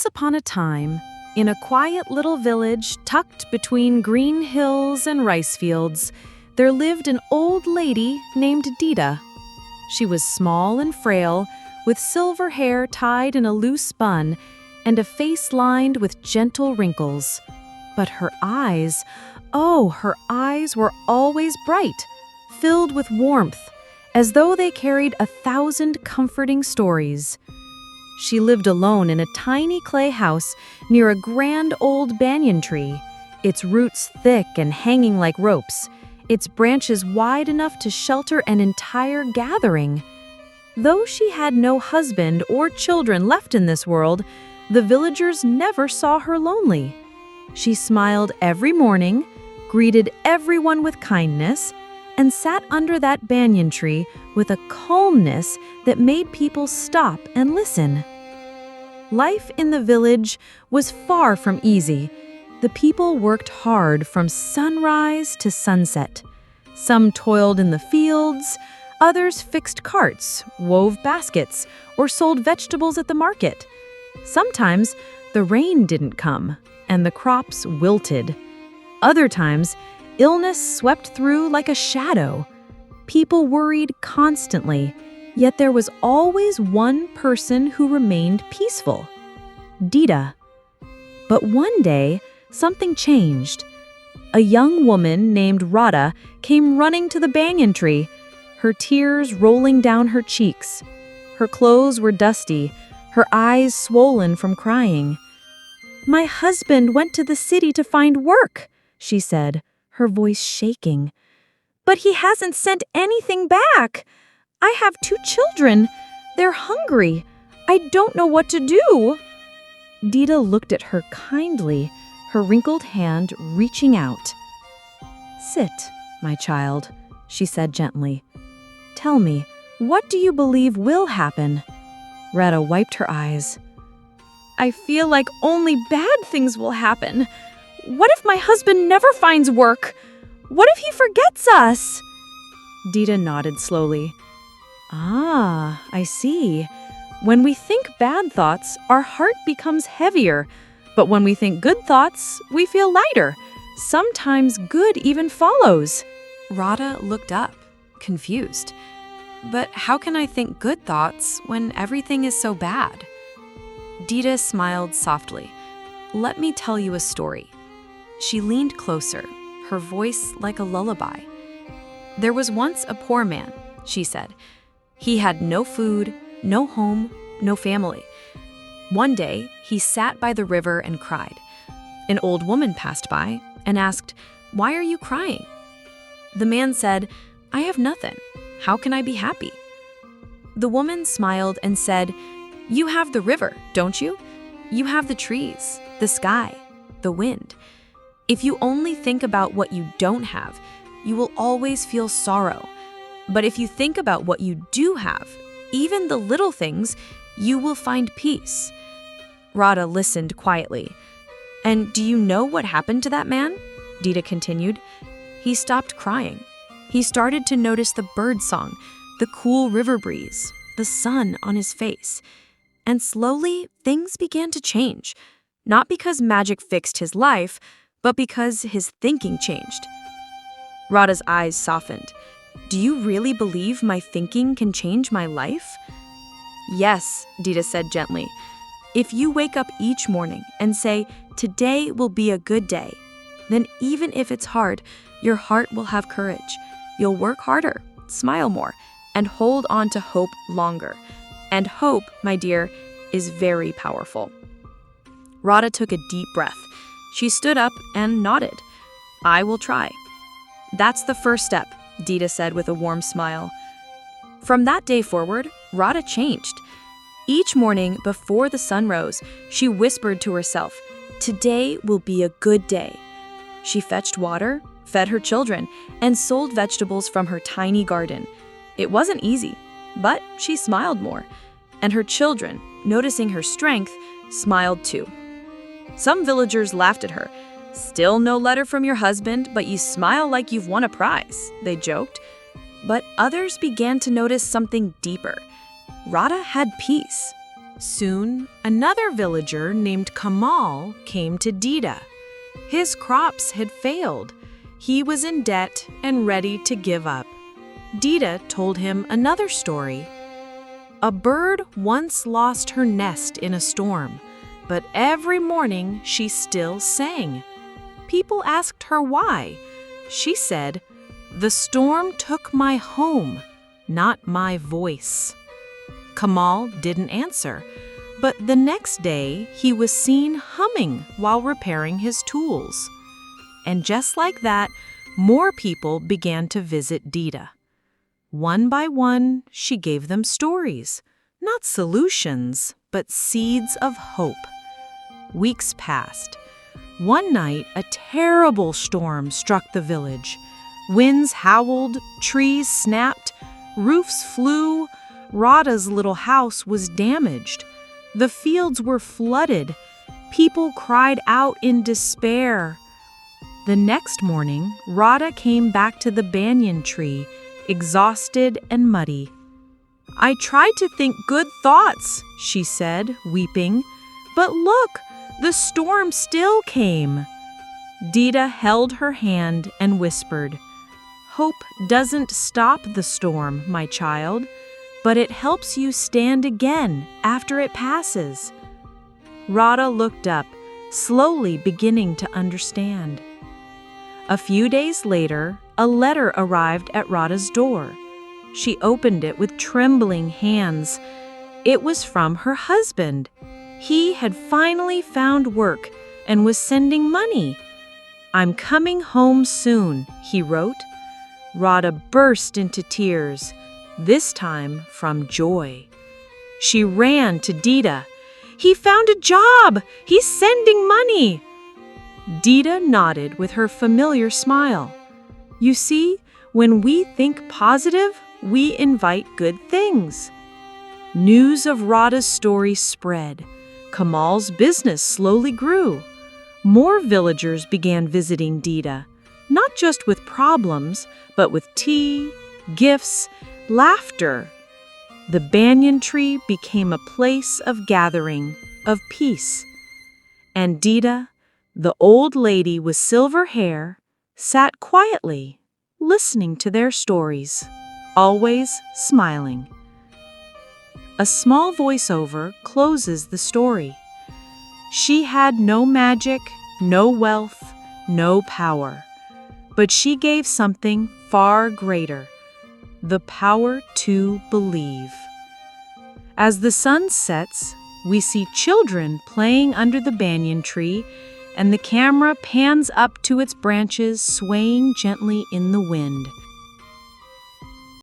upon a time, in a quiet little village tucked between green hills and rice fields, there lived an old lady named Dida. She was small and frail, with silver hair tied in a loose bun and a face lined with gentle wrinkles. But her eyes, her eyes were always bright, filled with warmth, as though they carried 1,000 comforting stories. She lived alone in a tiny clay house near a grand old banyan tree, its roots thick and hanging like ropes, its branches wide enough to shelter an entire gathering. Though she had no husband or children left in this world, the villagers never saw her lonely. She smiled every morning, greeted everyone with kindness, and sat under that banyan tree with a calmness that made people stop and listen. Life in the village was far from easy. The people worked hard from sunrise to sunset. Some toiled in the fields, others fixed carts, wove baskets, or sold vegetables at the market. Sometimes the rain didn't come, and the crops wilted. Other times, illness swept through like a shadow. People worried constantly, yet there was always one person who remained peaceful: Dida. But one day, something changed. A young woman named Rada came running to the banyan tree, her tears rolling down her cheeks. Her clothes were dusty, her eyes swollen from crying. "My husband went to the city to find work," she said, her voice shaking. "But he hasn't sent anything back. I have 2 children. They're hungry. I don't know what to do." Dida looked at her kindly, her wrinkled hand reaching out. "Sit, my child," she said gently. "Tell me, what do you believe will happen?" Rada wiped her eyes. "I feel like only bad things will happen. What if my husband never finds work? What if he forgets us?" Dida nodded slowly. "Ah, I see. When we think bad thoughts, our heart becomes heavier. But when we think good thoughts, we feel lighter. Sometimes good even follows." Rada looked up, confused. "But how can I think good thoughts when everything is so bad?" Dida smiled softly. "Let me tell you a story." She leaned closer, her voice like a lullaby. "There was once a poor man," she said. "He had no food, no home, no family. One day, he sat by the river and cried. An old woman passed by and asked, 'Why are you crying?' The man said, 'I have nothing. How can I be happy?' The woman smiled and said, 'You have the river, don't you? You have the trees, the sky, the wind. If you only think about what you don't have, you will always feel sorrow. But if you think about what you do have, even the little things, you will find peace." Rada listened quietly. "And do you know what happened to that man?" Dida continued. "He stopped crying. He started to notice the bird song, the cool river breeze, the sun on his face. And slowly, things began to change. Not because magic fixed his life, but because his thinking changed." Rada's eyes softened. "Do you really believe my thinking can change my life?" "Yes," Dida said gently. "If you wake up each morning and say, 'Today will be a good day,' then even if it's hard, your heart will have courage. You'll work harder, smile more, and hold on to hope longer. And hope, my dear, is very powerful." Rada took a deep breath. She stood up and nodded. "I will try." "That's the first step," Dida said with a warm smile. From that day forward, Rada changed. Each morning before the sun rose, she whispered to herself, "Today will be a good day." She fetched water, fed her children, and sold vegetables from her tiny garden. It wasn't easy, but she smiled more. And her children, noticing her strength, smiled too. Some villagers laughed at her. "Still no letter from your husband, but you smile like you've won a prize," they joked. But others began to notice something deeper. Rada had peace. Soon, another villager named Kamal came to Dida. His crops had failed. He was in debt and ready to give up. Dida told him another story. A bird once lost her nest in a storm, but every morning she still sang. People asked her why. She said, "The storm took my home, not my voice." Kamal didn't answer, but the next day he was seen humming while repairing his tools. And just like that, more people began to visit Dida. One by one, she gave them stories, not solutions, but seeds of hope. Weeks passed. One night, a terrible storm struck the village. Winds howled, trees snapped, roofs flew. Rada's little house was damaged. The fields were flooded. People cried out in despair. The next morning, Rada came back to the banyan tree, exhausted and muddy. "I tried to think good thoughts," she said, weeping. "But look, the storm still came." Dida held her hand and whispered, "Hope doesn't stop the storm, my child, but it helps you stand again after it passes." Rada looked up, slowly beginning to understand. A few days later, a letter arrived at Rada's door. She opened it with trembling hands. It was from her husband. He had finally found work and was sending money. "I'm coming home soon," he wrote. Rada burst into tears, this time from joy. She ran to Dida. "He found a job! He's sending money!" Dida nodded with her familiar smile. You see, when we think positive, we invite good things. News of Rada's story spread. Kamal's business slowly grew. More villagers began visiting Dida, not just with problems, but with tea, gifts, laughter. The banyan tree became a place of gathering, of peace. And Dida, the old lady with silver hair, sat quietly, listening to their stories, always smiling. A small voiceover closes the story. She had no magic, no wealth, no power, but she gave something far greater, the power to believe. As the sun sets, we see children playing under the banyan tree, and the camera pans up to its branches swaying gently in the wind.